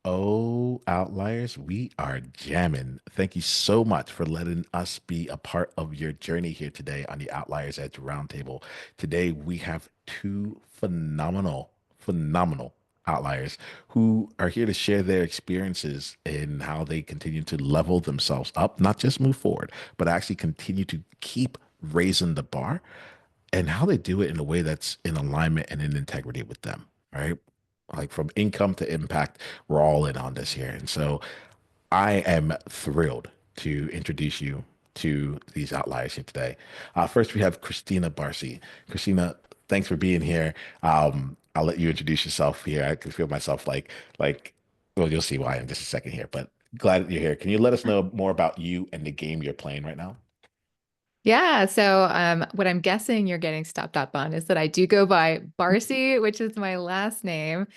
Oh, Outliers, we are jamming. Thank you so much for letting us be a part of your journey here today on the Outliers Edge Roundtable. Today, we have two phenomenal outliers who are here to share their experiences and how they continue to level themselves up, not just move forward, but actually continue to keep raising the bar and how they do it in a way that's in alignment and in integrity with them, right? Like from income to impact, we're all in on this here. And so I am thrilled to introduce you to these outliers here today. First, we have Christina Barsi. Christina, thanks for being here. I'll let you introduce yourself here. I can feel myself well, you'll see why in just a second here, but glad that you're here. Can you let us know more about you and the game you're playing right now? Yeah, so what I'm guessing you're getting stopped up on is that I do go by Barsi, which is my last name.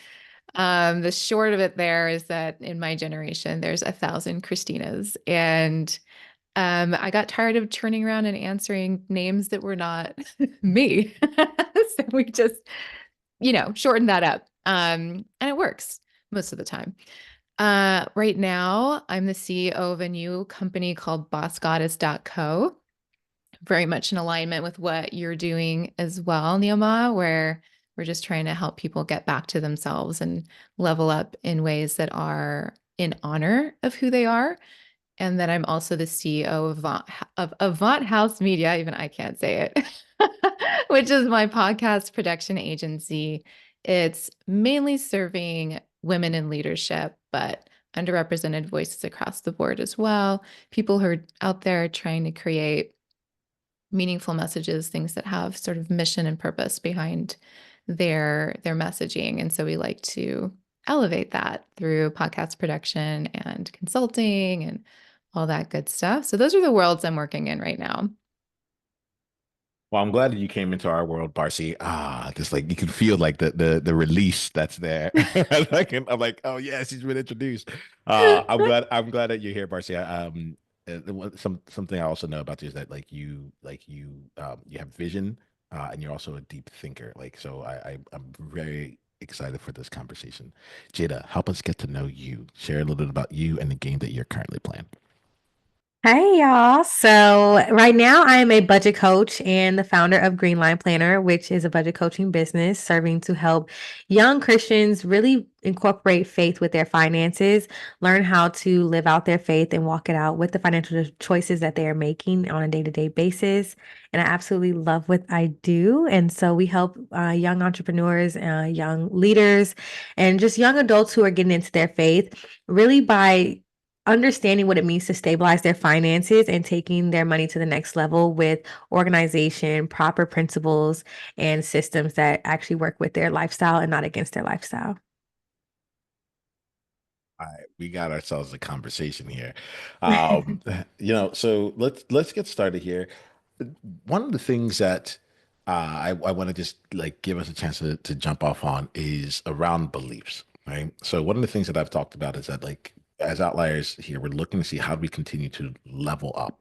The short of it there is that in my generation, there's 1,000 Christinas, and I got tired of turning around and answering names that were not me. So we just, shortened that up, and it works most of the time. Right now, I'm the CEO of a new company called BossGoddess.co, very much in alignment with what you're doing as well, Niiamah, where we're just trying to help people get back to themselves and level up in ways that are in honor of who they are. And then I'm also the CEO of Avant House Media, even I can't say it, which is my podcast production agency. It's mainly serving women in leadership, but underrepresented voices across the board as well. People who are out there trying to create meaningful messages, things that have sort of mission and purpose behind their messaging. And so we like to elevate that through podcast production and consulting and all that good stuff. So those are the worlds I'm working in right now. Well, I'm glad that you came into our world, Barcy. Just like you can feel like the release that's there. I'm like, oh yeah, she's been introduced. I'm glad that you're here, Barcy. Something I also know about you is that you have vision, and you're also a deep thinker. Like so, I'm very excited for this conversation. Jada, help us get to know you. Share a little bit about you and the game that you're currently playing. Hey y'all. So right now I am a budget coach and the founder of Greenline Planner, which is a budget coaching business serving to help young Christians really incorporate faith with their finances, learn how to live out their faith and walk it out with the financial choices that they are making on a day-to-day basis. And I absolutely love what I do. And so we help young entrepreneurs, young leaders, and just young adults who are getting into their faith really by understanding what it means to stabilize their finances and taking their money to the next level with organization, proper principles, and systems that actually work with their lifestyle and not against their lifestyle. All right, we got ourselves a conversation here. So let's get started here. One of the things that I want to just like give us a chance to jump off on is around beliefs, right? So one of the things that I've talked about is that like as outliers here, we're looking to see how do we continue to level up.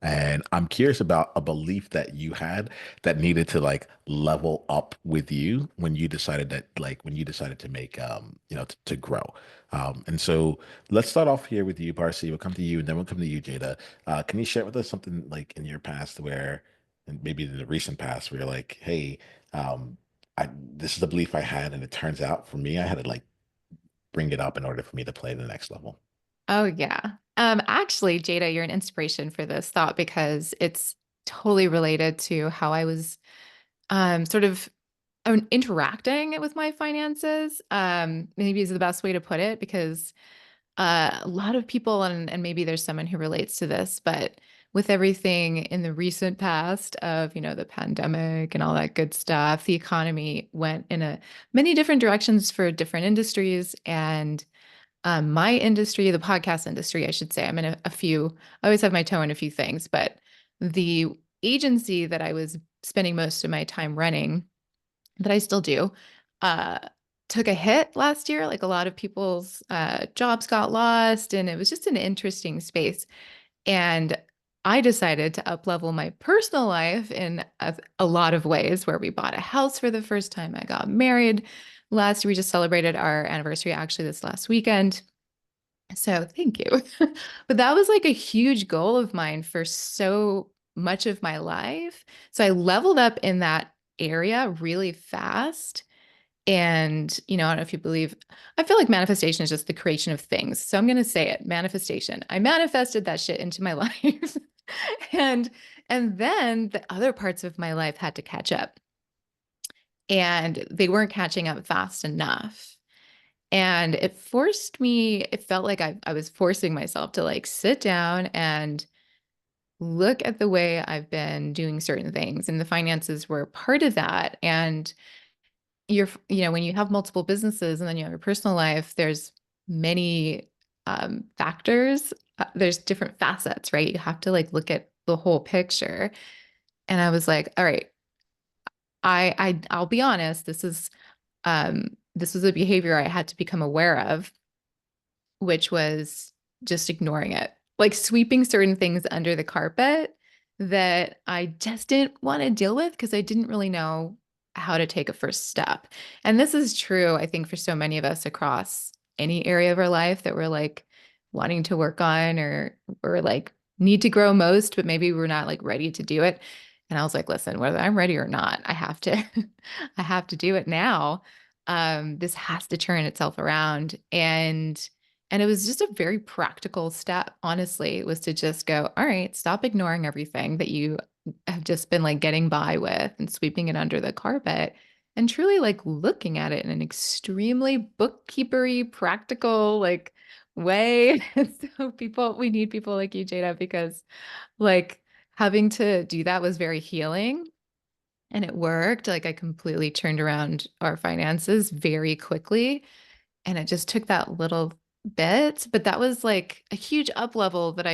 And I'm curious about a belief that you had that needed to like level up with you when you decided to make to grow. And so let's start off here with you, Barcy. We'll come to you and then we'll come to you, Jada. Can you share with us something like in your past where, and maybe in the recent past, where you're like, hey, um, this is a belief I had, and it turns out for me, I had to like bring it up in order for me to play the next level. Oh, yeah. Actually, Jada, you're an inspiration for this thought because it's totally related to how I was sort of interacting with my finances. Maybe is the best way to put it because a lot of people, and maybe there's someone who relates to this, but with everything in the recent past of, the pandemic and all that good stuff, the economy went in many different directions for different industries. And my industry, the podcast industry, I should say, I'm in a few, I always have my toe in a few things, but the agency that I was spending most of my time running, that I still do, uh, took a hit last year. Like a lot of people's jobs got lost, and it was just an interesting space. And I decided to up level my personal life in a lot of ways, where we bought a house for the first time. I got married we just celebrated our anniversary actually this last weekend. So thank you. But that was like a huge goal of mine for so much of my life. So I leveled up in that area really fast. And, I don't know if you believe, I feel like manifestation is just the creation of things. So I'm going to say it, manifestation. I manifested that shit into my life. and and then the other parts of my life had to catch up. And they weren't catching up fast enough. And it felt like I was forcing myself to like sit down and look at the way I've been doing certain things. And the finances were part of that. And when you have multiple businesses and then you have your personal life, there's many factors. There's different facets, right? You have to like look at the whole picture. And I was like, all right, I'll be honest, this was a behavior I had to become aware of, which was just ignoring it, like sweeping certain things under the carpet that I just didn't want to deal with because I didn't really know how to take a first step. And this is true, I think, for so many of us across any area of our life that we're like wanting to work on or like need to grow most, but maybe we're not like ready to do it. And I was like, listen, whether I'm ready or not, I have to I have to do it now. This has to turn itself around. And it was just a very practical step, honestly. It was to just go, all right, stop ignoring everything that you have just been like getting by with and sweeping it under the carpet and truly like looking at it in an extremely bookkeepery, practical like way. And so we need people like you, Jada, because like having to do that was very healing and it worked. Like I completely turned around our finances very quickly. And it just took that little bit, but that was like a huge up level that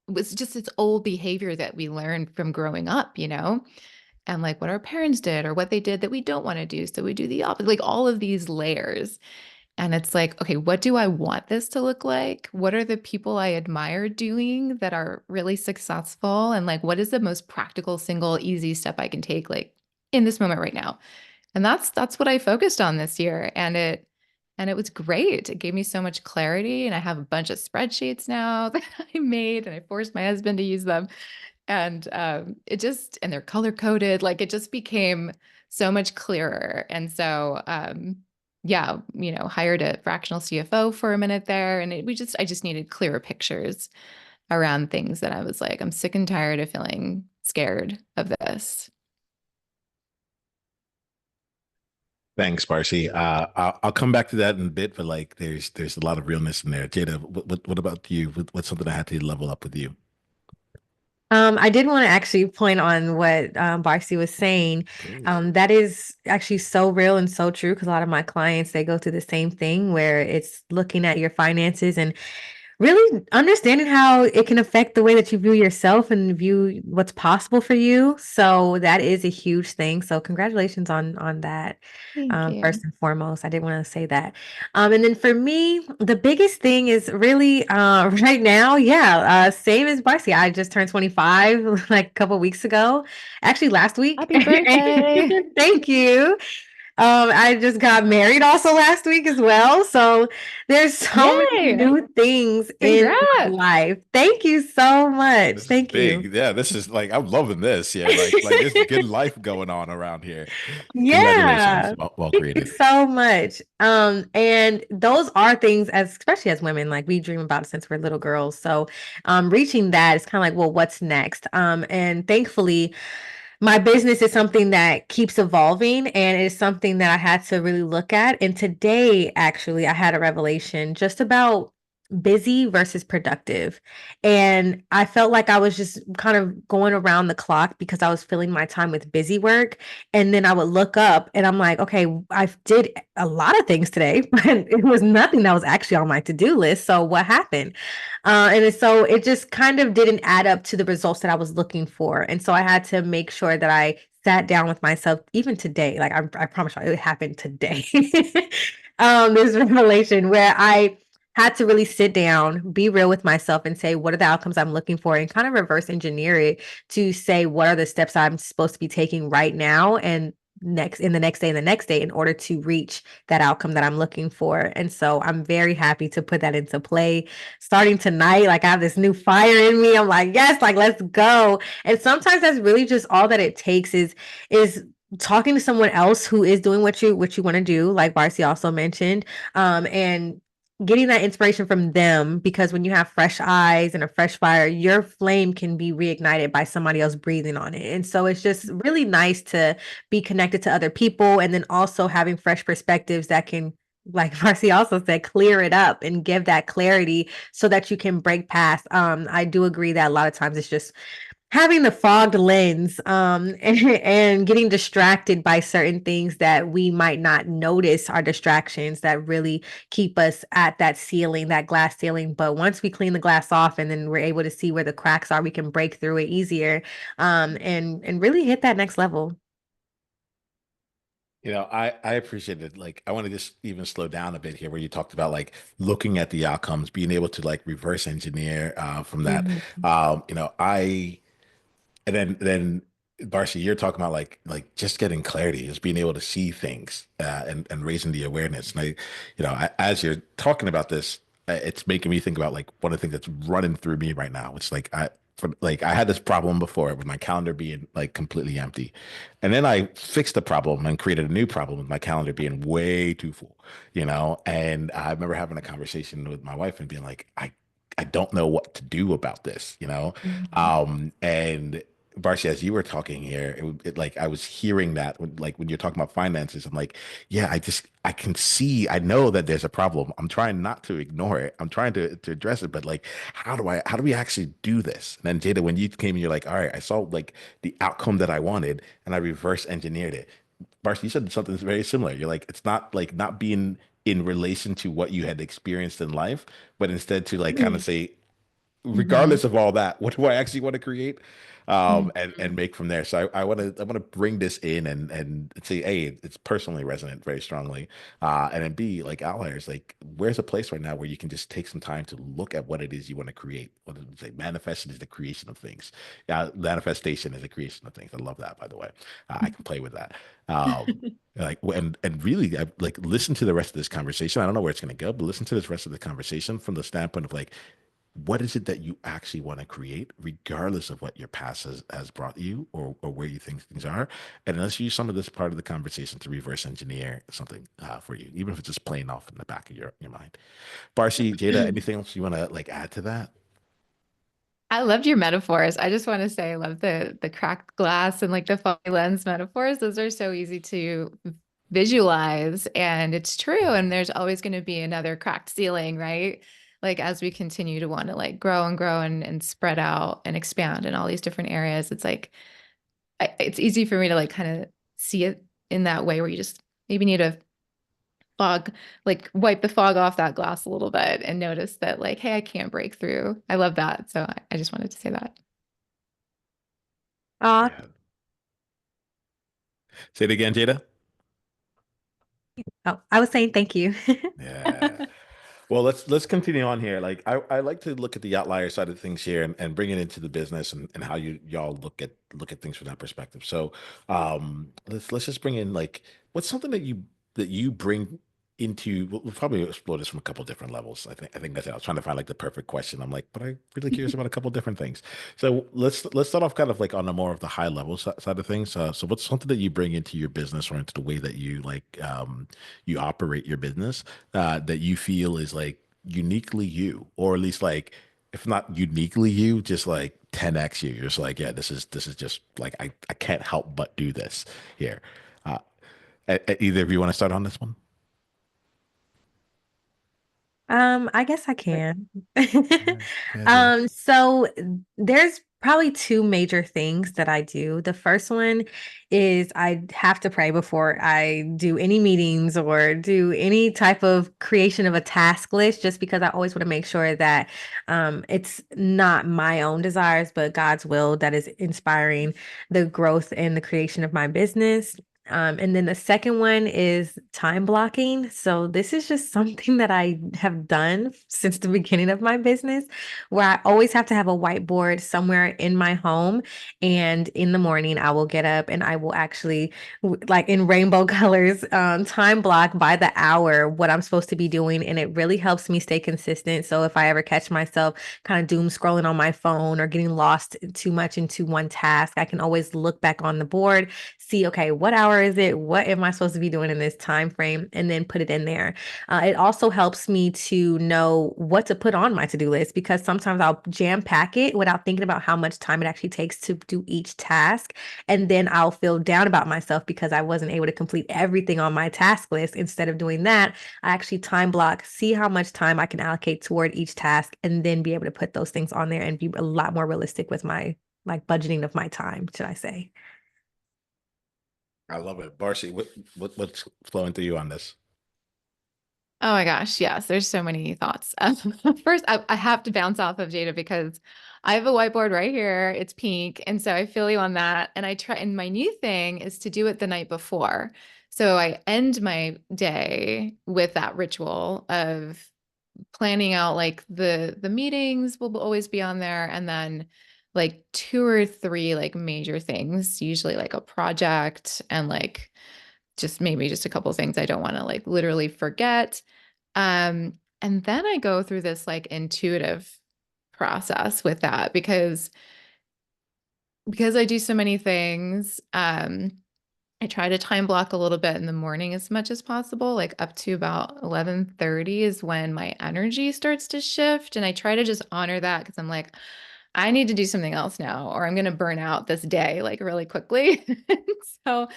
was just its old behavior that we learned from growing up, and like what our parents did or what they did that we don't want to do. So we do the opposite, like all of these layers. And it's like, okay, what do I want this to look like? What are the people I admire doing that are really successful? And like, what is the most practical, single, easy step I can take, like in this moment right now? And that's what I focused on this year. And it was great. It gave me so much clarity. And I have a bunch of spreadsheets now that I made, and I forced my husband to use them. And and they're color coded. Like it just became so much clearer. And so, yeah, hired a fractional CFO for a minute there. And I just needed clearer pictures around things that I was like, I'm sick and tired of feeling scared of this. Thanks, Barsi. I'll come back to that in a bit, but like, there's a lot of realness in there. Jada, what about you? What's something I had to level up with you? I did want to actually point on what Barsi was saying. Please. That is actually so real and so true because a lot of my clients, they go through the same thing where it's looking at your finances and really understanding how it can affect the way that you view yourself and view what's possible for you. So that is a huge thing. So congratulations on that. Thank you. First and foremost, I did want to say that. And then for me, the biggest thing is really right now, yeah, same as Barcy. I just turned 25 like a couple weeks ago, actually last week. Happy birthday. Thank you. I just got married also last week as well. So there's so many Yay. new things in my Congrats. life. Thank you so much. This is Thank you. big. Yeah, this is like I'm loving this. Yeah, like there's good life going on around here. Congratulations. Yeah. Well Thank you created. so much. And those are things as especially as women, like we dream about it since we're little girls. So reaching that is kind of like, well, what's next? And thankfully my business is something that keeps evolving and it's something that I had to really look at. And today, actually, I had a revelation just about busy versus productive. And I felt like I was just kind of going around the clock because I was filling my time with busy work. And then I would look up and I'm like, okay, I did a lot of things today, but it was nothing that was actually on my to-do list. So what happened? So it just kind of didn't add up to the results that I was looking for. And so I had to make sure that I sat down with myself, even today. Like I promise you, it happened today. This revelation where I had to really sit down, be real with myself, and say, what are the outcomes I'm looking for, and kind of reverse engineer it to say, what are the steps I'm supposed to be taking right now? And the next day and the next day in order to reach that outcome that I'm looking for. And so I'm very happy to put that into play starting tonight. Like I have this new fire in me. I'm like, yes, like let's go. And sometimes that's really just all that it takes is talking to someone else who is doing what you want to do, like Barsi also mentioned, and getting that inspiration from them, because when you have fresh eyes and a fresh fire, your flame can be reignited by somebody else breathing on it. And so it's just really nice to be connected to other people, and then also having fresh perspectives that can, like Marcy also said, clear it up and give that clarity so that you can break past. I do agree that a lot of times it's just having the fogged lens, and getting distracted by certain things that we might not notice are distractions that really keep us at that ceiling, that glass ceiling. But once we clean the glass off and then we're able to see where the cracks are, we can break through it easier, and really hit that next level. I appreciate it. Like, I want to just even slow down a bit here, where you talked about like looking at the outcomes, being able to like reverse engineer from that. Mhm. I And then Barsi, you're talking about like just getting clarity, just being able to see things and raising the awareness. And as you're talking about this, it's making me think about like one of the things that's running through me right now. It's like I had this problem before with my calendar being like completely empty, and then I fixed the problem and created a new problem with my calendar being way too full. And I remember having a conversation with my wife and being like, I don't know what to do about this. Mhm. And Barsi, as you were talking here, like I was hearing that when you're talking about finances, I'm like, yeah, I can see, I know that there's a problem. I'm trying not to ignore it. I'm trying to address it, but like, how do we actually do this? And then Jada, when you came, you're like, all right, I saw like the outcome that I wanted, and I reverse engineered it. Barsi, you said something very similar. You're like, it's not like not being in relation to what you had experienced in life, but instead to like kind of say, Mhm. regardless of all that, what do I actually want to create? And Mhm. make from there. So I want to bring this in and say, hey, it's personally resonant very strongly. And then B, like Outliers, like where's a place right now where you can just take some time to look at what it is you want to create? What did it say? Manifestation is the creation of things. Manifestation is the creation of things. I love that, by the way. I can play with that. Like and really like listen to the rest of this conversation. I don't know where it's going to go, but listen to this rest of the conversation from the standpoint of like, what is it that you actually want to create, regardless of what your past has brought you, or where you think things are. And let's use some of this part of the conversation to reverse engineer something for you, even if it's just playing off in the back of your mind. Barsi, Jada, anything else you want to like add to that? I loved your metaphors. I just want to say I love the cracked glass and like the foggy lens metaphors. Those are so easy to visualize, and it's true. And there's always going to be another cracked ceiling, right? Like as we continue to want to like grow and grow and spread out and expand in all these different areas, it's like it's easy for me to like kind of see it in that way where you just maybe need to fog, like wipe the fog off that glass a little bit and notice that like, hey, I can't break through. I love that. So I just wanted to say that. Uh, Yeah. Say it again, Jada. oh, I was saying thank you. Yeah. Well, let's continue on here. Like I like to look at the outlier side of things here and bring it into the business and how y'all look at things from that perspective. So let's just bring in like what's something that you bring into we'll probably explore this from a couple different levels. I think that's it. I was trying to find like the perfect question. I'm like, but I'm really curious about a couple different things. So let's start off kind of like on a more of the high level side of things. So what's something that you bring into your business or into the way that you like you operate your business that you feel is like uniquely you, or at least like if not uniquely you, just like 10x you. You're just like, yeah, this is just like I can't help but do this here. Uh, either of you want to start on this one? I guess I can. Yeah, yeah, Jada. So there's probably two major things that I do. The first one is I have to pray before I do any meetings or do any type of creation of a task list, just because I always want to make sure that it's not my own desires, but God's will that is inspiring the growth and the creation of my business. And then the second one is time blocking. So this is just something that I have done since the beginning of my business, where I always have to have a whiteboard somewhere in my home. And in the morning, I will get up and I will actually, like in rainbow colors, time block by the hour what I'm supposed to be doing. And it really helps me stay consistent. So if I ever catch myself kind of doom scrolling on my phone or getting lost too much into one task, I can always look back on the board, see, okay, what hour is it? What am I supposed to be doing in this time frame? And then put it in there. It also helps me to know what to put on my to-do list, because sometimes I'll jam pack it without thinking about how much time it actually takes to do each task. And then I'll feel down about myself because I wasn't able to complete everything on my task list. Instead of doing that, I actually time block, see how much time I can allocate toward each task, and then be able to put those things on there and be a lot more realistic with my like budgeting of my time, should I say. I love it. Barsi, what's flowing through you on this? Oh my gosh, yes, there's so many thoughts. First, I have to bounce off of Jada because I have a whiteboard right here. It's pink. And so I feel you on that. And I try, and my new thing is to do it the night before. So I end my day with that ritual of planning out like the meetings will always be on there, and then like two or three like major things, usually like a project and like just maybe just a couple of things I don't want to like literally forget. And then I go through this like intuitive process with that because I do so many things. I try to time block a little bit in the morning as much as possible, like up to about 11:30 is when my energy starts to shift. And I try to just honor that because I'm like, I need to do something else now, or I'm going to burn out this day like really quickly. So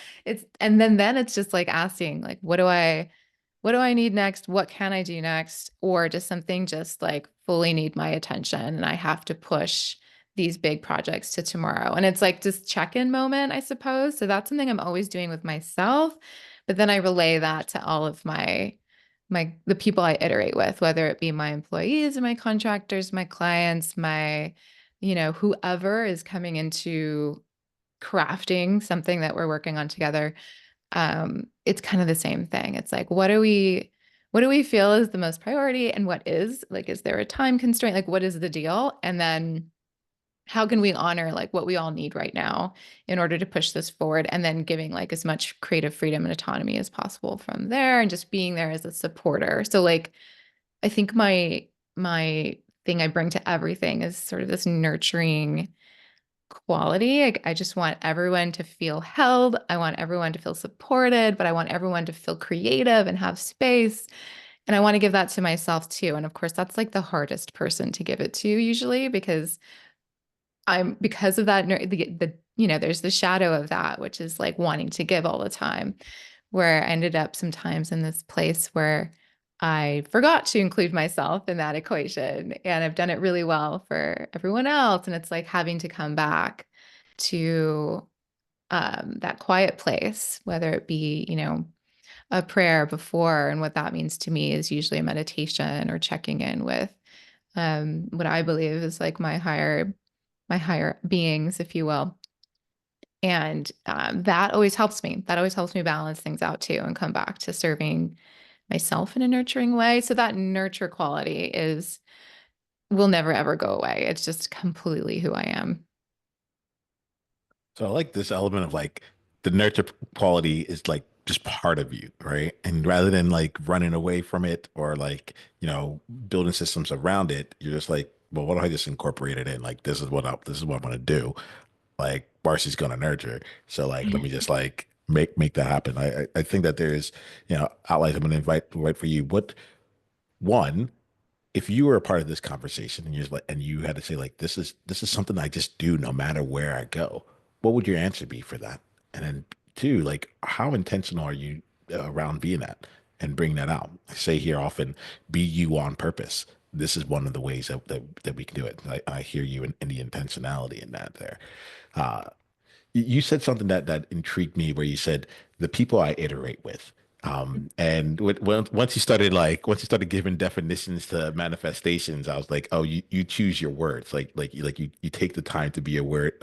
and then it's just like asking, like, what do I need next? What can I do next? Or does something just like fully need my attention and I have to push these big projects to tomorrow? And it's like this check-in moment, I suppose. So that's something I'm always doing with myself. But then I relay that to all of the people I iterate with, whether it be my employees or my contractors, my clients, whoever is coming into crafting something that we're working on together. It's kind of the same thing. It's like, what do we feel is the most priority, and what is like, is there a time constraint? Like, what is the deal? And then how can we honor like what we all need right now in order to push this forward, and then giving like as much creative freedom and autonomy as possible from there, and just being there as a supporter. So like, I think my thing I bring to everything is sort of this nurturing quality. I just want everyone to feel held. I want everyone to feel supported, but I want everyone to feel creative and have space. And I want to give that to myself too. And of course, that's like the hardest person to give it to usually, because of that, there's the shadow of that, which is like wanting to give all the time, where I ended up sometimes in this place where I forgot to include myself in that equation. And I've done it really well for everyone else. And it's like having to come back to that quiet place, whether it be, a prayer before. And what that means to me is usually a meditation or checking in with what I believe is like my higher beings, if you will. And that always helps me. That always helps me balance things out too and come back to serving myself in a nurturing way. So that nurture quality will never ever go away. It's just completely who I am. So I like this element of like the nurture quality is like just part of you, right? And rather than like running away from it or like, building systems around it, you're just like, well, why don't I just incorporate it in? Like this is what I'm gonna do. Like Barcy's gonna nurture. So like let me just like make that happen. I think that there's, outlets I'm gonna invite right for you. What one if you were a part of this conversation and you're like, and you had to say like this is something I just do no matter where I go, what would your answer be for that? And then two, like how intentional are you around being that and bringing that out? I say here often, be you on purpose. This is one of the ways that we can do it. I hear you in the intentionality in that there. Uh, you said something that intrigued me where you said the people I iterate with. And once you started giving definitions to manifestations, I was like, oh, you choose your words, you take the time to be aware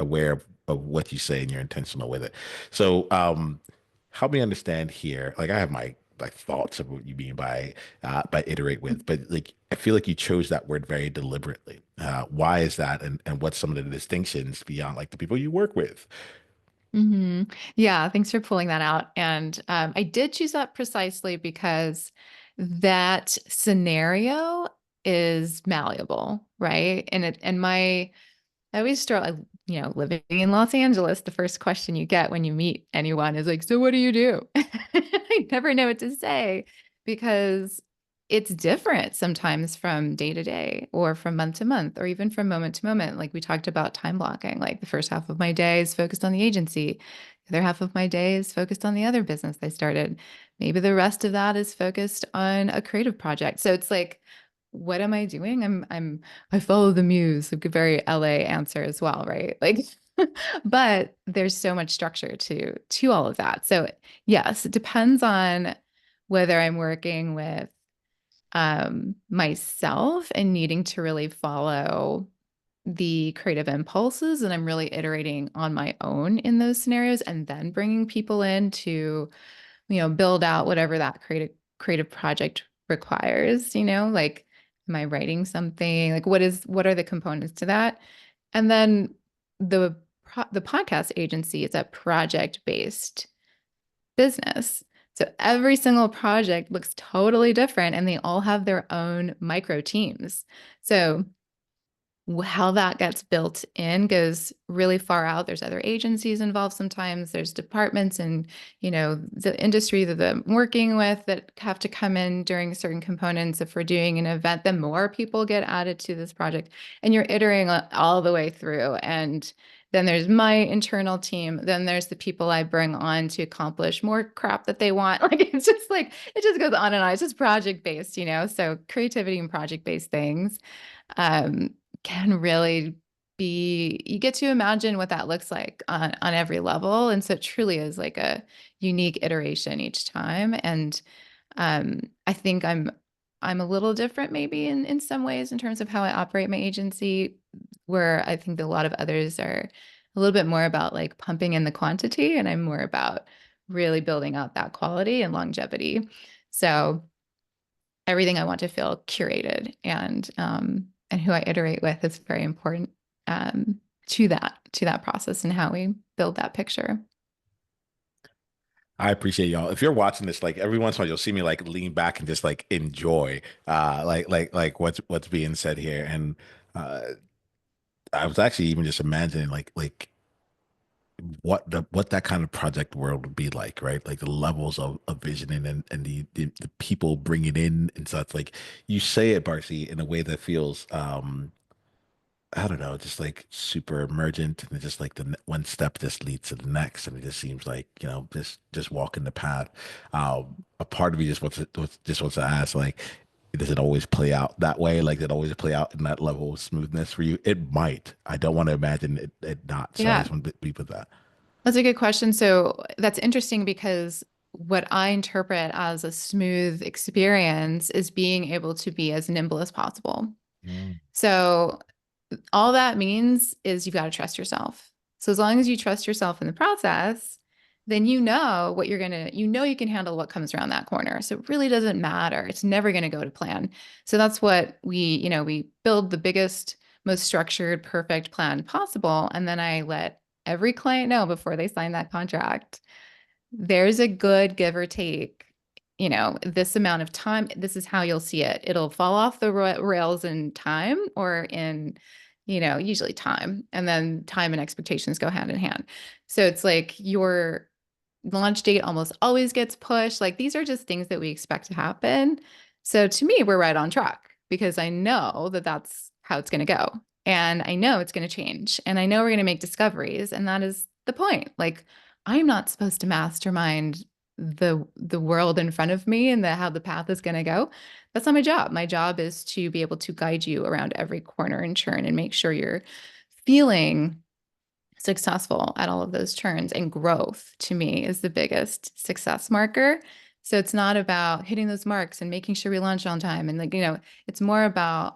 of what you say and you're intentional with it. So, help me understand here. Like I have my like thoughts of what you mean by iterate with, but like I feel like you chose that word very deliberately. Why is that, and what's some of the distinctions beyond like the people you work with? Yeah, thanks for pulling that out. And I did choose that precisely because that scenario is malleable, right? I always start, like, living in Los Angeles, the first question you get when you meet anyone is like, so what do you do? I never know what to say because it's different sometimes from day to day or from month to month or even from moment to moment. Like we talked about time blocking, like the first half of my day is focused on the agency. The other half of my day is focused on the other business I started. Maybe the rest of that is focused on a creative project. So it's like, what am I doing? I follow the muse, like a very LA answer as well, right? Like, but there's so much structure to all of that. So yes, it depends on whether I'm working with myself and needing to really follow the creative impulses, and I'm really iterating on my own in those scenarios, and then bringing people in to build out whatever that creative project requires, like, am I writing something? Like, what are the components to that? And then the podcast agency is a project-based business. So every single project looks totally different and they all have their own micro teams. So how that gets built in goes really far out. There's other agencies involved sometimes. There's departments and, the industry that I'm working with that have to come in during certain components. If we're doing an event, then more people get added to this project and you're iterating all the way through. And then there's my internal team. Then there's the people I bring on to accomplish more crap that they want. Like, it's just like, it just goes on and on. It's just project based, so creativity and project based things. Um, can really you get to imagine what that looks like on every level. And so it truly is like a unique iteration each time. And I think I'm a little different maybe in some ways in terms of how I operate my agency, where I think that a lot of others are a little bit more about like pumping in the quantity, and I'm more about really building out that quality and longevity. So everything I want to feel curated, and who I iterate with is very important to that process and how we build that picture. I appreciate y'all. If you're watching this, like every once in a while, you'll see me like lean back and just like enjoy, like what's being said here. And uh, I was actually even just imagining what that kind of project world would be like, right? Like the levels of visioning and the people bringing in and such. Like you say it, Barsi, in a way that feels I don't know, just like super emergent, and just like one step just leads to the next, and it just seems like just walking the path. A part of me just wants to ask, like, does it always play out that way? Like, does it always play out in that level of smoothness for you? It might. I don't want to imagine it not. So I Yeah, just want to be with that. that's a good question. So that's interesting because what I interpret as a smooth experience is being able to be as nimble as possible. Mm. So all that means is you've got to trust yourself. So as long as you trust yourself in the process, then what you can handle what comes around that corner. So it really doesn't matter. It's never going to go to plan. So that's what we build the biggest, most structured, perfect plan possible. And then I let every client know before they sign that contract, there's a good give or take, this amount of time. This is how you'll see it. It'll fall off the rails in time or in, usually time. And then time and expectations go hand in hand. So it's like your launch date almost always gets pushed. Like these are just things that we expect to happen. So to me, we're right on track because I know that that's how it's going to go. And I know it's going to change. And I know we're going to make discoveries. And that is the point. Like, I'm not supposed to mastermind the world in front of me and how the path is going to go. That's not my job. My job is to be able to guide you around every corner and turn and make sure you're feeling successful at all of those turns. And growth to me is the biggest success marker. So it's not about hitting those marks and making sure we launch on time. And like, it's more about,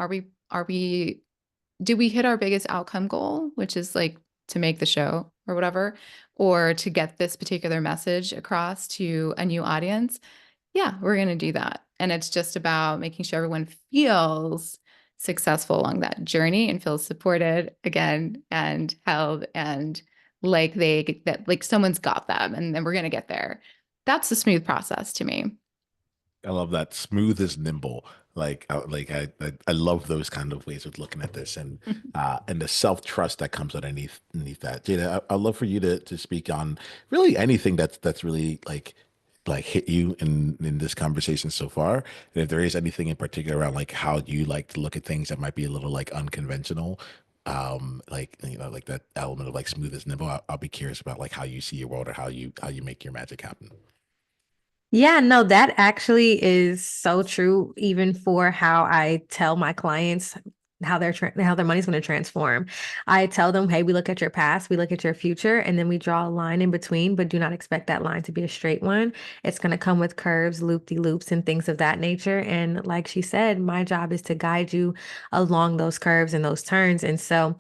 do we hit our biggest outcome goal, which is like to make the show or whatever, or to get this particular message across to a new audience, yeah, we're going to do that. And it's just about making sure everyone feels successful along that journey and feels supported again and held and like like someone's got them and then we're going to get there. That's the smooth process to me. I love that. Smooth is nimble. I love those kind of ways of looking at this, and the self trust that comes underneath that. Jada, I'd love for you to speak on really anything that's really like hit you in this conversation so far, and if there is anything in particular around like how you like to look at things that might be a little like unconventional, like like that element of like smooth is nimble. I'll be curious about like how you see your world or how you make your magic happen. Yeah, no, that actually is so true, even for how I tell my clients how their money's going to transform. I tell them, hey, we look at your past, we look at your future, and then we draw a line in between, but do not expect that line to be a straight one. It's going to come with curves, loop-de-loops, and things of that nature. And like she said, my job is to guide you along those curves and those turns. And so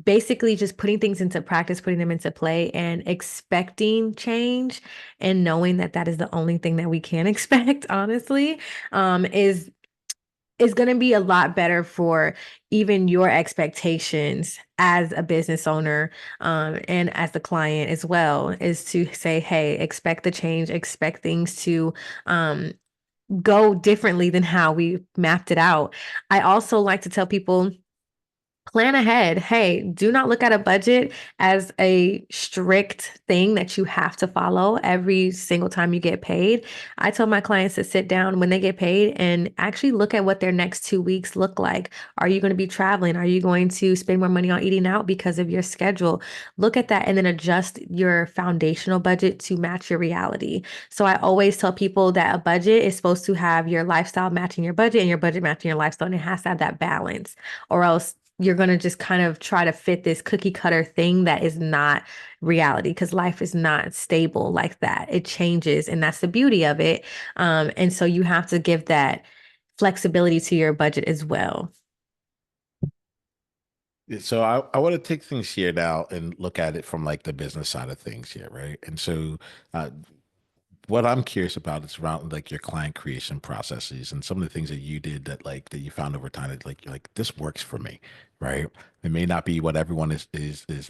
basically just putting things into practice, putting them into play, and expecting change and knowing that that is the only thing that we can expect, honestly, is going to be a lot better for even your expectations as a business owner, and as the client as well, is to say, hey, expect the change, expect things to um, go differently than how we mapped it out. I also like to tell people, plan ahead. Hey, do not look at a budget as a strict thing that you have to follow every single time you get paid. I tell my clients to sit down when they get paid and actually look at what their next 2 weeks look like. Are you going to be traveling? Are you going to spend more money on eating out because of your schedule? Look at that and then adjust your foundational budget to match your reality. So I always tell people that a budget is supposed to have your lifestyle matching your budget and your budget matching your lifestyle, and it has to have that balance, or else you're going to just kind of try to fit this cookie cutter thing that is not reality, because life is not stable like that. It changes, and that's the beauty of it. And so you have to give that flexibility to your budget as well. Yeah, so I want to take things here now and look at it from like the business side of things here, right? And so uh, what I'm curious about is around like your client creation processes and some of the things that you did that you found over time that like you're like this works for me, right? It may not be what everyone is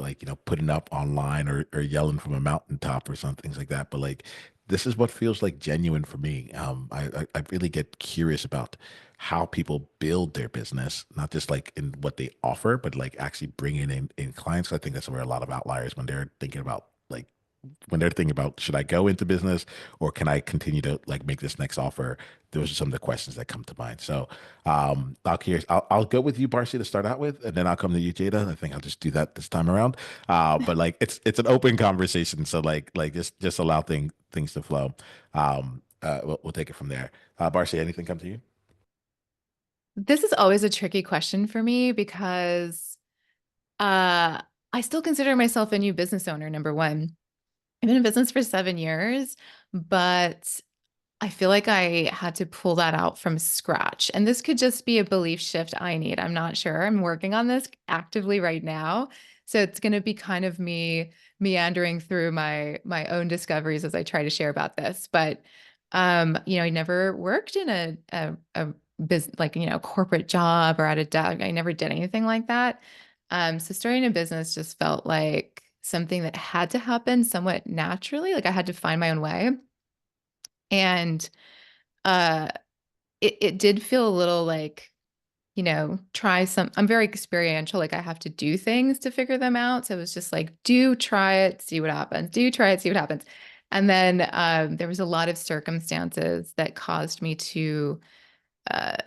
like, putting up online or yelling from a mountaintop or some things like that, but like this is what feels like genuine for me. I really get curious about how people build their business, not just like in what they offer, but like actually bringing in clients. I think that's where a lot of outliers when they're thinking about like when they're thinking about should I go into business or can I continue to like make this next offer? Those are some of the questions that come to mind. So I'll go with you, Barsi, to start out with, and then I'll come to you, Jada. I think I'll just do that this time around. But like it's an open conversation, so like just allow things to flow. We'll take it from there. Barsi, anything come to you? This is always a tricky question for me because uh, I still consider myself a new business owner, number one. I've been in business for 7 years, but I feel like I had to pull that out from scratch. And this could just be a belief shift I need. I'm not sure. I'm working on this actively right now. So it's going to be kind of me meandering through my own discoveries as I try to share about this. But I never worked in a business like, corporate job or at a desk. I never did anything like that. So starting a business just felt like something that had to happen somewhat naturally. Like I had to find my own way. And uh it did feel a little like, try some, I'm very experiential, like I have to do things to figure them out. So it was just like, do try it, see what happens. Do try it, see what happens. And then there was a lot of circumstances that caused me to uh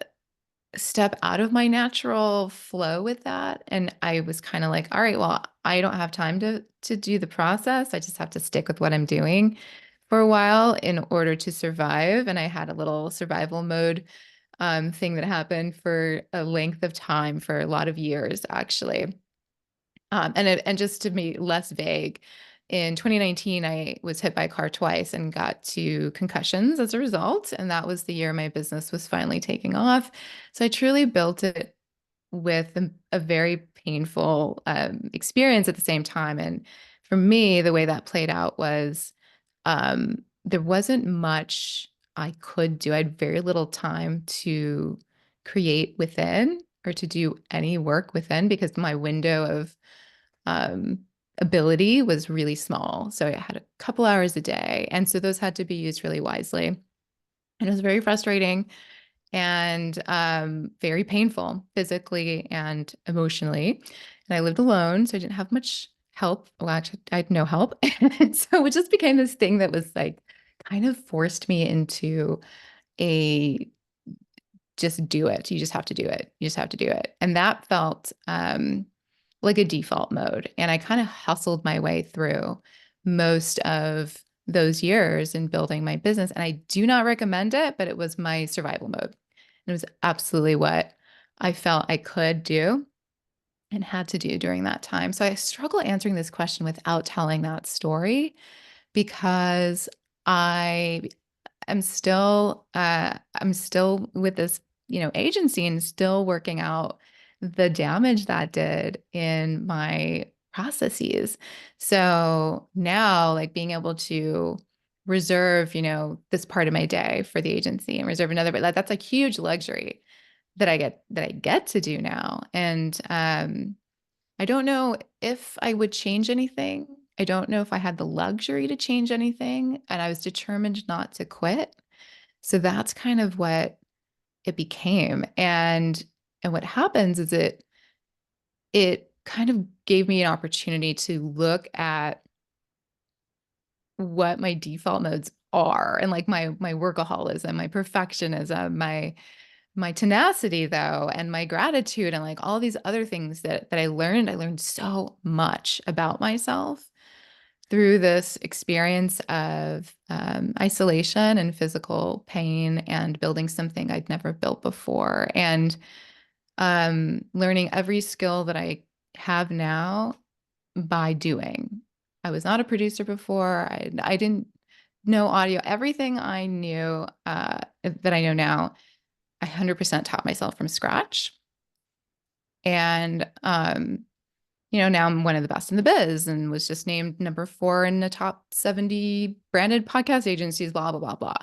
step out of my natural flow with that. And I was kind of like, all right, well, I don't have time to do the process. I just have to stick with what I'm doing for a while in order to survive. And I had a little survival mode thing that happened for a length of time, for a lot of years, actually. And just to be less vague, in 2019, I was hit by a car twice and got 2 concussions as a result. And that was the year my business was finally taking off. So I truly built it with a very painful experience at the same time. And for me, the way that played out was there wasn't much I could do. I had very little time to create within or to do any work within because my window of um, ability was really small. So I had a couple hours a day. And so those had to be used really wisely. And it was very frustrating and very painful physically and emotionally. And I lived alone, so I didn't have much help. Well, actually, I had no help. And so it just became this thing that was like kind of forced me into a just do it. You just have to do it. You just have to do it. And that felt like a default mode. And I kind of hustled my way through most of those years in building my business. And I do not recommend it, but it was my survival mode. And it was absolutely what I felt I could do and had to do during that time. So I struggle answering this question without telling that story because I I'm still with this, agency and still working out the damage that did in my processes. So now like being able to reserve, this part of my day for the agency and reserve another, but that's a huge luxury that I get to do now. And I don't know if I would change anything. I don't know if I had the luxury to change anything, and I was determined not to quit. So that's kind of what it became. And what happens is it kind of gave me an opportunity to look at what my default modes are and like my workaholism, my perfectionism, my tenacity though, and my gratitude and like all these other things that I learned. I learned so much about myself through this experience of isolation and physical pain and building something I'd never built before. And learning every skill that I have now by doing. I was not a producer before. I didn't know audio. Everything I knew that I know now, I 100% taught myself from scratch. And now I'm one of the best in the biz and was just named number 4 in the top 70 branded podcast agencies, blah, blah, blah, blah.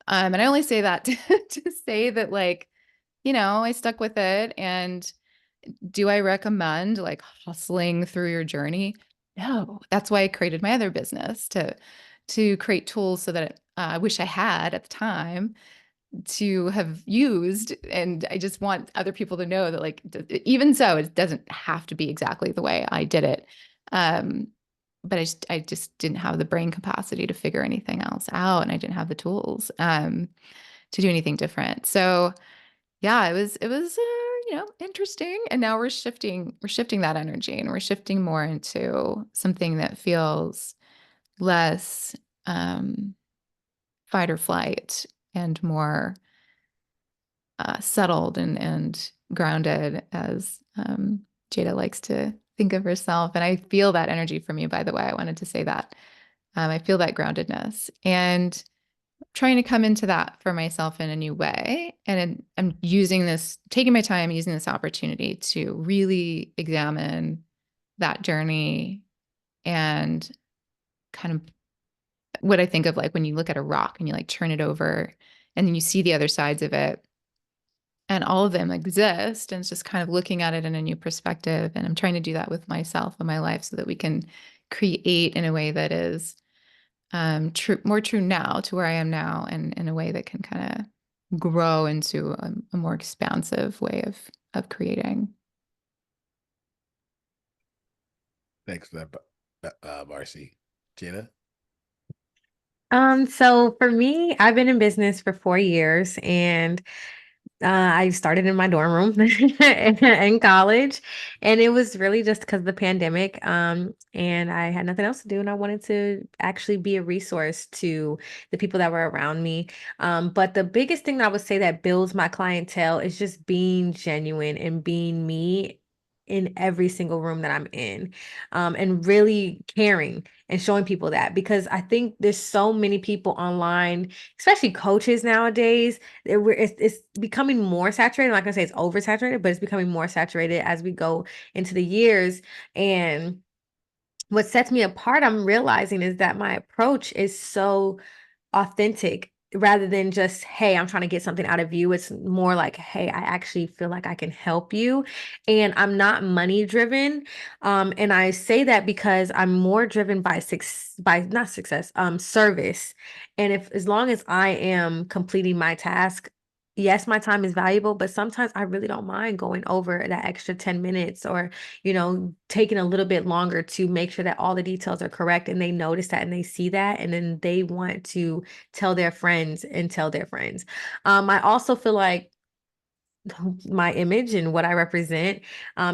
And I only say that to say that, like, I stuck with it. And do I recommend like hustling through your journey? No, that's why I created my other business to create tools so that I wish I had at the time to have used. And I just want other people to know that, like, even so, it doesn't have to be exactly the way I did it. Um, but I just didn't have the brain capacity to figure anything else out. And I didn't have the tools to do anything different. So yeah, it was interesting. And now we're shifting that energy and we're shifting more into something that feels less fight or flight and more settled and grounded, as Jada likes to think of herself. And I feel that energy from you, by the way. I wanted to say that. I feel that groundedness and trying to come into that for myself in a new way. And I'm taking my time, using this opportunity to really examine that journey and kind of what I think of like when you look at a rock and you like turn it over and then you see the other sides of it and all of them exist. And it's just kind of looking at it in a new perspective. And I'm trying to do that with myself and my life so that we can create in a way that is more true now to where I am now, and in a way that can kind of grow into a more expansive way of creating. Thanks for that, Barsi. Jada? So for me, I've been in business for 4 years and I started in my dorm room in college, and it was really just because of the pandemic. And I had nothing else to do, and I wanted to actually be a resource to the people that were around me. But the biggest thing that I would say that builds my clientele is just being genuine and being me in every single room that I'm in, and really caring and showing people that, because I think there's so many people online, especially coaches nowadays. It's becoming more saturated. I'm not gonna say it's oversaturated, but it's becoming more saturated as we go into the years. And what sets me apart, I'm realizing, is that my approach is so authentic rather than just, hey, I'm trying to get something out of you. It's more like, hey, I actually feel like I can help you. And I'm not money driven. And I say that because I'm more driven by by not success, service. And if as long as I am completing my task, yes, my time is valuable, but sometimes I really don't mind going over that extra 10 minutes or, taking a little bit longer to make sure that all the details are correct and they notice that and they see that and then they want to tell their friends and tell their friends. I also feel like my image and what I represent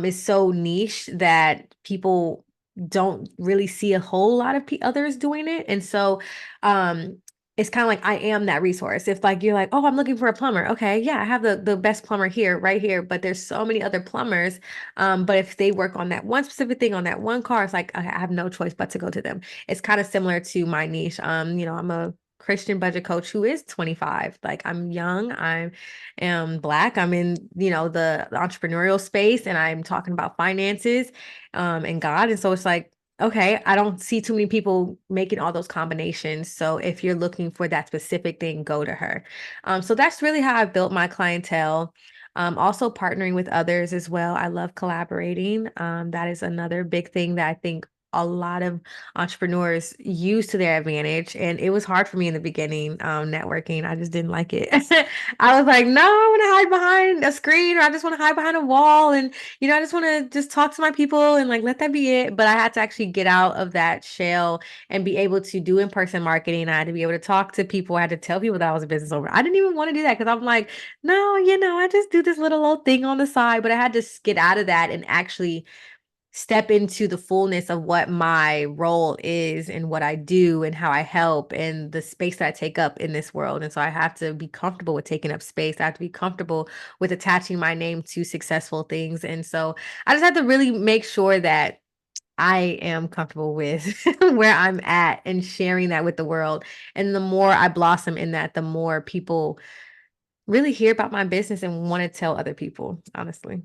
is so niche that people don't really see a whole lot of others doing it. And so um, it's kind of like I am that resource. If like you're like, oh, I'm looking for a plumber. Okay, yeah, I have the best plumber here, right here. But there's so many other plumbers. But if they work on that one specific thing on that one car, it's like, okay, I have no choice but to go to them. It's kind of similar to my niche. I'm a Christian budget coach who is 25. Like I'm young, I am Black, I'm in, the entrepreneurial space and I'm talking about finances and God. And so it's like, okay, I don't see too many people making all those combinations. So if you're looking for that specific thing, go to her. So that's really how I built my clientele. Also partnering with others as well. I love collaborating. That is another big thing that I think a lot of entrepreneurs use to their advantage. And it was hard for me in the beginning, networking. I just didn't like it. I was like, no, I want to hide behind a screen or I just want to hide behind a wall. And, I just want to just talk to my people and like let that be it. But I had to actually get out of that shell and be able to do in-person marketing. I had to be able to talk to people. I had to tell people that I was a business owner. I didn't even want to do that because I'm like, no, I just do this little old thing on the side. But I had to get out of that and actually step into the fullness of what my role is and what I do and how I help and the space that I take up in this world. And so I have to be comfortable with taking up space. I have to be comfortable with attaching my name to successful things. And so I just have to really make sure that I am comfortable with where I'm at and sharing that with the world. And the more I blossom in that, the more people really hear about my business and want to tell other people, honestly.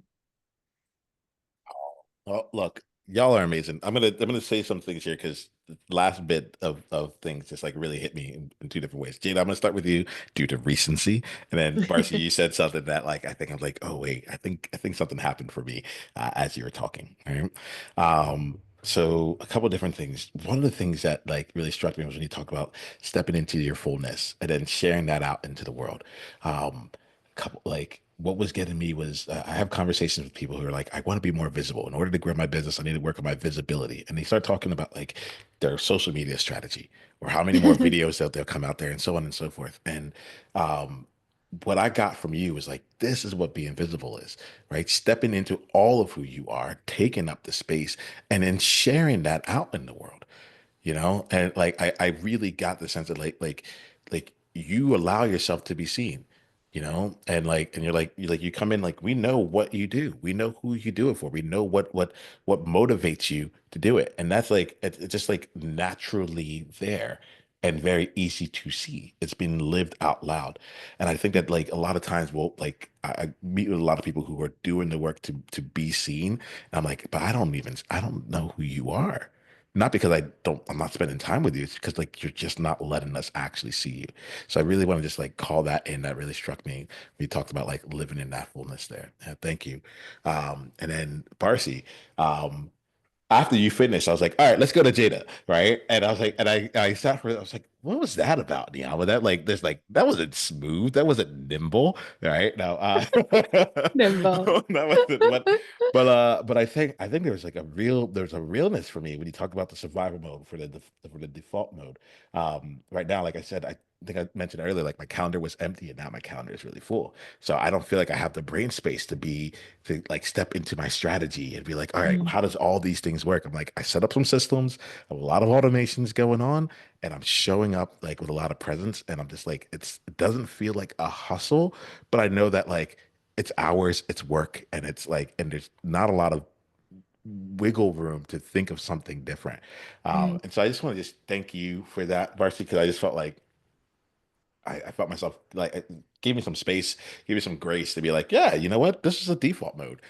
Well, look, y'all are amazing. I'm gonna say some things here because the last bit of things just like really hit me in two different ways. Jada, I'm gonna start with you due to recency, and then Barsi, you said something that like I think I'm like, oh wait, I think something happened for me as you were talking. Right. So a couple different things. One of the things that like really struck me was when you talk about stepping into your fullness and then sharing that out into the world. Couple like what was getting me was I have conversations with people who are like, I want to be more visible. In order to grow my business, I need to work on my visibility. And they start talking about like their social media strategy or how many more videos that they'll come out there and so on and so forth. And um, what I got from you is like, this is what being visible is, right? Stepping into all of who you are, taking up the space, and then sharing that out in the world, and like I really got the sense of like you allow yourself to be seen, and like and you're like you come in like we know what you do, we know who you do it for, we know what motivates you to do it, and that's like it's just like naturally there and very easy to see. It's been lived out loud, and I think that like a lot of times we'll like I meet with a lot of people who are doing the work to be seen, and I'm like, but I don't know who you are. Not because I'm not spending time with you. It's because like you're just not letting us actually see you. So I really want to just like call that in. That really struck me. We talked about like living in that fullness there. Yeah, thank you. And then Barsi, um, after you finished, I was like, all right, let's go to Jada, right? And I was like, and I sat for it. I was like, what was that about, Niiamah? That like, there's like, that wasn't smooth, that wasn't nimble, right? Now, Nimble. that wasn't what, but I think there's a realness for me when you talk about the survival mode for the default mode. Right now, like I said, I think I mentioned earlier, like my calendar was empty and now my calendar is really full. So I don't feel like I have the brain space to like step into my strategy and be like, all right, Mm. how does all these things work? I'm like, I set up some systems, I have a lot of automations going on, and I'm showing up like with a lot of presence. And I'm just like, it doesn't feel like a hustle, but I know that like it's hours, it's work, and it's like, and there's not a lot of wiggle room to think of something different. Mm. And so I just want to just thank you for that, Varsity, because I just felt like I felt myself like it gave me some space, gave me some grace to be like, yeah, you know what? This is a default mode.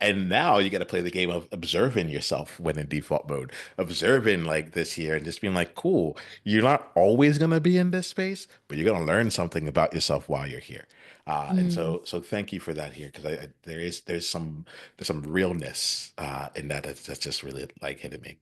And now you got to play the game of observing yourself when in default mode, observing like this here and just being like, cool, you're not always going to be in this space, but you're going to learn something about yourself while you're here. And Mm. so thank you for that here because there's some realness in that that's just really like hitting me.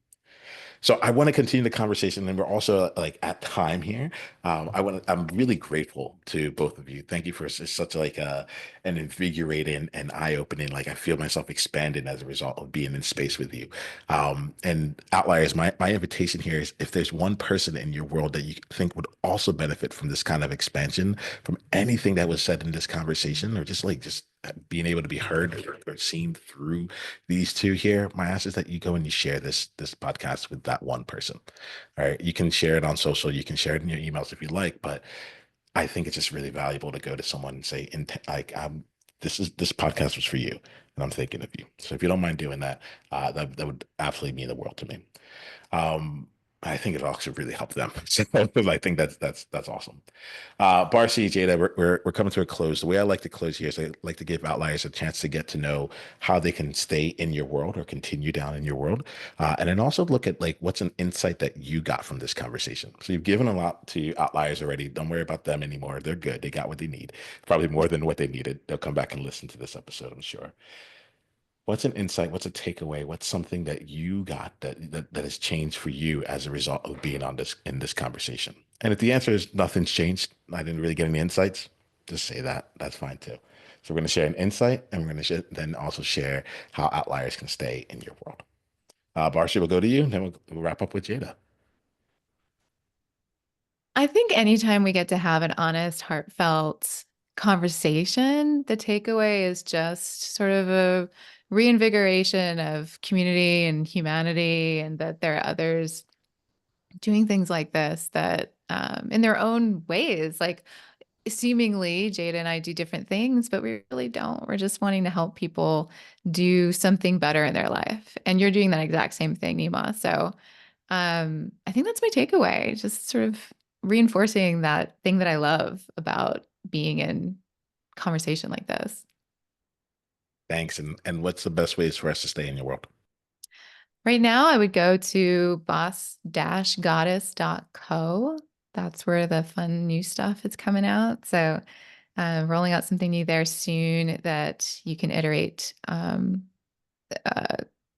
So I want to continue the conversation, and we're also like at time here. I'm really grateful to both of you. Thank you for such like an invigorating and eye-opening. Like I feel myself expanding as a result of being in space with you. And Outliers, my invitation here is if there's one person in your world that you think would also benefit from this kind of expansion, from anything that was said in this conversation, or just being able to be heard or seen through these two here, my ask is that you go and you share this podcast with that one person. All right. You can share it on social, you can share it in your emails if you like, but I think it's just really valuable to go to someone and say, this podcast was for you, and I'm thinking of you. So if you don't mind doing that, that would absolutely mean the world to me. Um, I think it also really helped them. So I think that's awesome. Barsi, Jada, we're coming to a close. The way I like to close here is I like to give outliers a chance to get to know how they can stay in your world or continue down in your world, and then also look at like what's an insight that you got from this conversation. So you've given a lot to outliers already. Don't worry about them anymore. They're good. They got what they need. Probably more than what they needed. They'll come back and listen to this episode, I'm sure. What's an insight? What's a takeaway? What's something that you got that has changed for you as a result of being on this in this conversation? And if the answer is nothing's changed, I didn't really get any insights, just say that. That's fine too. So we're going to share an insight, and we're going to then also share how outliers can stay in your world. Barshi, we'll go to you, and then we'll wrap up with Jada. I think anytime we get to have an honest, heartfelt conversation, the takeaway is just sort of a reinvigoration of community and humanity, and that there are others doing things like this that, in their own ways, like seemingly Jada and I do different things, but we really don't. We're just wanting to help people do something better in their life. And you're doing that exact same thing, Niiamah. So I think that's my takeaway, just sort of reinforcing that thing that I love about being in conversation like this. Thanks. And what's the best ways for us to stay in your world? Right now, I would go to boss-goddess.co. That's where the fun new stuff is coming out. So, rolling out something new there soon that you can iterate uh,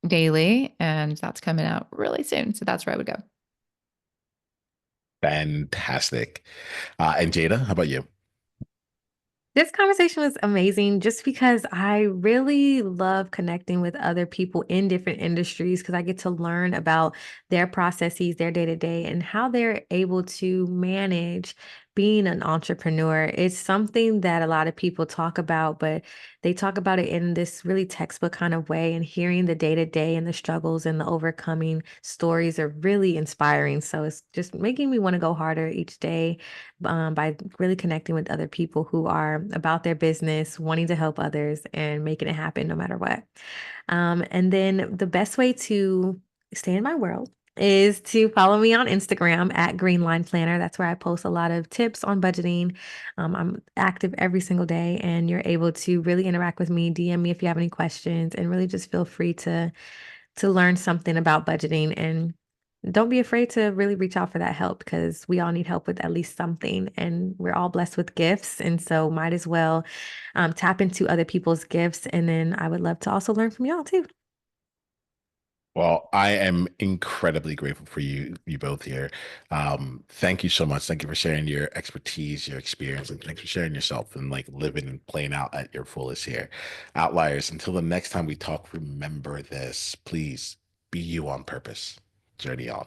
daily, and that's coming out really soon. So that's where I would go. Fantastic. And Jada, how about you? This conversation was amazing just because I really love connecting with other people in different industries because I get to learn about their processes, their day to day, and how they're able to manage being an entrepreneur. It's something that a lot of people talk about, but they talk about it in this really textbook kind of way. And hearing the day to day and the struggles and the overcoming stories are really inspiring. So it's just making me want to go harder each day by really connecting with other people who are about their business, wanting to help others, and making it happen no matter what. And then the best way to stay in my world is to follow me on Instagram at Greenline Planner. That's where I post a lot of tips on budgeting. I'm active every single day, and you're able to really interact with me. DM me if you have any questions, and really just feel free to learn something about budgeting. And don't be afraid to really reach out for that help because we all need help with at least something. And we're all blessed with gifts. And so might as well tap into other people's gifts. And then I would love to also learn from y'all too. Well, I am incredibly grateful for you both here. Thank you so much. Thank you for sharing your expertise, your experience, and thanks for sharing yourself and like living and playing out at your fullest here. Outliers, until the next time we talk, remember this. Please be you on purpose. Journey on.